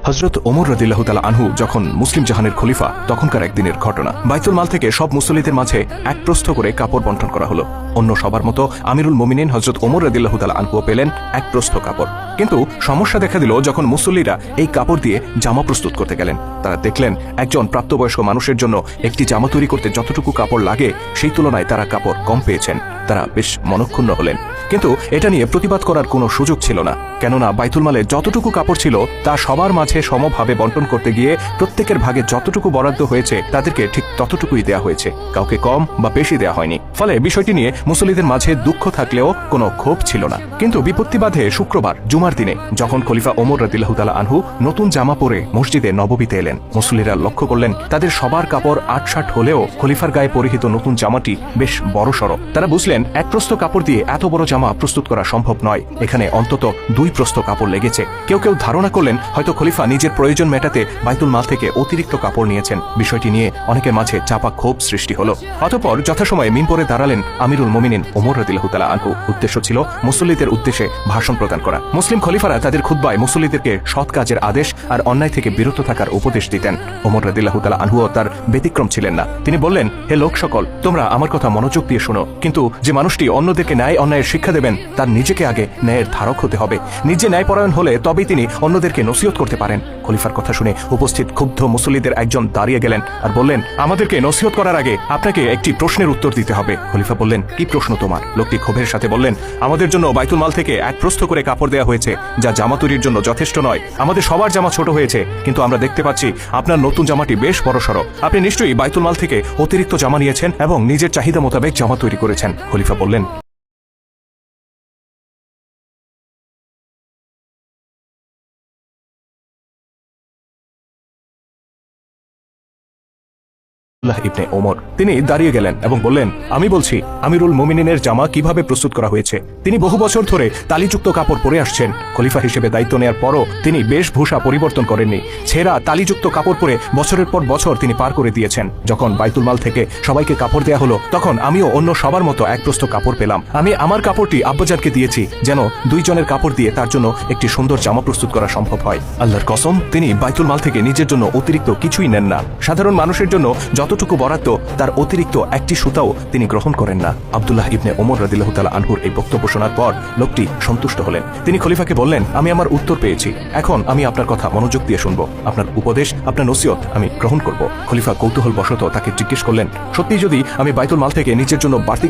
হযরত ওমর রাদিয়াল্লাহু তাআলা আনহু যখন মুসলিম জাহানের খলিফা তখনকার একদিনের ঘটনা। বাইতুল মাল থেকে সব মুসল্লিদের মাঝে এক প্রস্থ করে কাপড় বণ্টন করা হলো। অন্য সবার মতো আমিরুল মুমিনিন হযরত ওমর রাদিয়াল্লাহু তাআলা আনহুও পেলেন এক প্রস্থ কাপড়। কিন্তু সমস্যা দেখা দিল যখন মুসল্লিরা এই কাপড় দিয়ে জামা প্রস্তুত করতে গেলেন। তারা দেখলেন একজন প্রাপ্তবয়স্ক মানুষের জন্য একটি জামা তৈরি করতে যতটুকু কাপড় লাগে সেই তুলনায় তারা কাপড় কম পেয়েছেন। তারা বেশ মনক্ষুণ্ণ হলেন, কিন্তু এটা নিয়ে প্রতিবাদ করার কোনো সুযোগ ছিল না। কেননা বাইতুল মালে যতটুকু কাপড় ছিল তা সবার মাঝে সমভাবে বণ্টন করতে গিয়ে প্রত্যেকের ভাগে যতটুকু বরাদ্দ হয়েছে তাদেরকে ঠিক ততটুকুই দেয়া হয়েছে, কাউকে কম বা বেশি দেয়া হয়নি। ফলে বিষয়টি নিয়ে মুসল্লিদের মাঝে দুঃখ থাকলেও কোনো ক্ষোভ ছিল না। কিন্তু বিপত্তি বাধে শুক্রবার জুমার দিনে, যখন খলিফা ওমর রাদিয়াল্লাহু তাআলা আনহু নতুন জামা পরে মসজিদে নববীতে এলেন। মুসল্লিরা লক্ষ্য করলেন তাদের সবার কাপড় আটসাট হলেও খলিফার গায়ে পরিহিত নতুন জামাটি বেশ বড়সড়। তারা বুঝলেন এক প্রস্থ কাপড় দিয়ে এত বড় জামা প্রস্তুত করা সম্ভব নয়, এখানে অন্তত দুই প্রস্থ কাপড় লেগেছে। কেউ কেউ ধারণা করলেন হয়তো খলিফা নিজের প্রয়োজন মেটাতে বাইতুল মাল থেকে অতিরিক্ত কাপড় নিয়েছেন। বিষয়টি নিয়ে অনেকের মাঝে চাপা ক্ষোভ সৃষ্টি হলো। অতঃপর যথাসময়ে মিম্বরে দাঁড়ালেন আমিরুল মুমিনিন ওমর রাদিয়াল্লাহু তাআলা আনহু। উদ্দেশ্য ছিল মুসল্লিদের উদ্দেশ্যে ভাষণ প্রদান করা। মুসলিম খলিফারা তাদের খুতবায় মুসল্লিদেরকে সৎ কাজের আদেশ আর অন্যায় থেকে বিরত থাকার উপদেশ দিতেন। ওমর রাদিয়াল্লাহু তাআলা আনহুও তার ব্যতিক্রম ছিলেন না। তিনি বললেন, হে লোক সকল, তোমরা আমার কথা মনোযোগ দিয়ে শোনো। কিন্তু যে মানুষটি অন্যদেরকে ন্যায় অন্যায়ের শিক্ষা দেবেন তার নিজেকে আগে ন্যায়ের ধারক হতে হবে। নিজে ন্যায়পরায়ণ হলে তবেই তিনি অন্যদেরকে নসিহত করতে পারেন। খলিফার কথা শুনে উপস্থিত ক্ষুব্ধ মুসল্লিদের একজন দাঁড়িয়ে গেলেন আর বললেন, আমাদেরকে নসিহত করার আগে আপনাকে একটি প্রশ্নের উত্তর দিতে হবে। খলিফা বললেন, কি প্রশ্ন তোমার? লোকটি ক্ষোভের সাথে বললেন, আমাদের জন্য বাইতুল মাল থেকে এক প্রস্থ করে কাপড় দেওয়া হয়েছে যা জামা তৈরির জন্য যথেষ্ট নয়। আমাদের সবার জামা ছোট হয়েছে, কিন্তু আমরা দেখতে পাচ্ছি আপনার নতুন জামাটি বেশ বড়সড়। আপনি নিশ্চয়ই বাইতুল মাল থেকে অতিরিক্ত জামা নিয়েছেন এবং নিজের চাহিদা মোতাবেক জামা তৈরি করেছেন। খলিফা বললেন, ইবনে ওমর। তিনি দাঁড়িয়ে গেলেন এবং বললেন, আমি বলছি আমিরুল মুমিনিনের জামা কিভাবে প্রস্তুত করা হয়েছে। তিনি বহু বছর ধরে তালিযুক্ত কাপড় পরে আসছেন। খলিফা হিসেবে দায়িত্ব নেওয়ার পরও তিনি বেশভূষা পরিবর্তন করেননি। ছেঁড়া তালিযুক্ত কাপড় পরে বছরের পর বছর তিনি পার করে দিয়েছেন। যখন বাইতুল মাল থেকে সবাইকে কাপড় দেয়া হলো তখন আমিও অন্য সবার মতো এক প্রস্থ কাপড় পেলাম। আমি আমার কাপড়টি আব্বাজানকে দিয়েছি যেন দুইজনের কাপড় দিয়ে তার জন্য একটি সুন্দর জামা প্রস্তুত করা সম্ভব হয়। আল্লাহর কসম, তিনি বাইতুল মাল থেকে নিজের জন্য অতিরিক্ত কিছুই নেন না। সাধারণ মানুষের জন্য যতটুকু বরাদ্দ তার অতিরিক্ত একটি সুতাও তিনি গ্রহণ করেন না। আব্দুল্লাহ ইবনে ওমর রাদিয়াল্লাহু তাআলা আনহুর এই বক্তব্য শোনার পর লোকটি সন্তুষ্ট হলেন। তিনি খলিফাকে বললেন, আমি আমার উত্তর পেয়েছি, এখন আমি আপনার কথা মনোযোগ দিয়ে শুনবো। আপনার উপদেশ, আপনার নসিহত আমি গ্রহণ করব। খলিফা কৌতূহল বশত তাকে জিজ্ঞেস করলেন, সত্যি যদি আমি বাইতুল মাল থেকে নিজের জন্য বাড়তি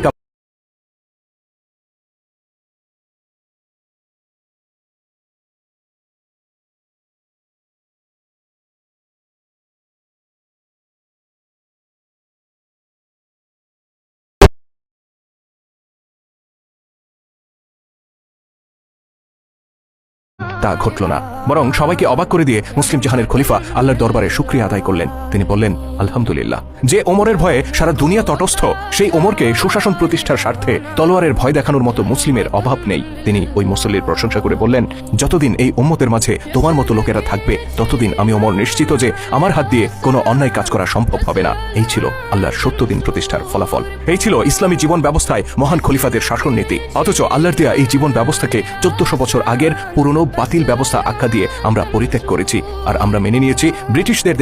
তা ঘটল না, বরং সবাইকে অবাক করে দিয়ে মুসলিম জাহানের খলিফা আল্লাহর দরবারে শুকরিয়া আদায় করলেন। তিনি বললেন, আলহামদুলিল্লাহ, যে ওমরের ভয়ে সারা দুনিয়া তটস্থ, সেই ওমরকে সুশাসন প্রতিষ্ঠার স্বার্থে তলোয়ারের ভয় দেখানোর মতো মুসলিমের অভাব নেই। তিনি ওই মুসল্লির প্রশংসা করে বললেন, যতদিন এই উম্মতের মাঝে তোমার মতো লোকেরা থাকবে ততদিন আমি ওমর নিশ্চিত যে আমার হাত দিয়ে কোনো অন্যায় কাজ করা সম্ভব হবে না। এই ছিল আল্লাহর ৭০ দিন প্রতিষ্ঠার ফলাফল। এই ছিল ইসলামী জীবন ব্যবস্থায় মহান খলিফাদের শাসন নীতি। অথচ আল্লাহর দেয়া এই জীবন ব্যবস্থাকে ১৪০০ বছর আগের পুরনো বাতিল ব্যবস্থা আখ্যা দিয়ে আমরা পরিত্যাগ করেছি, আর আমরা মেনে নিয়েছি ব্রিটিশদের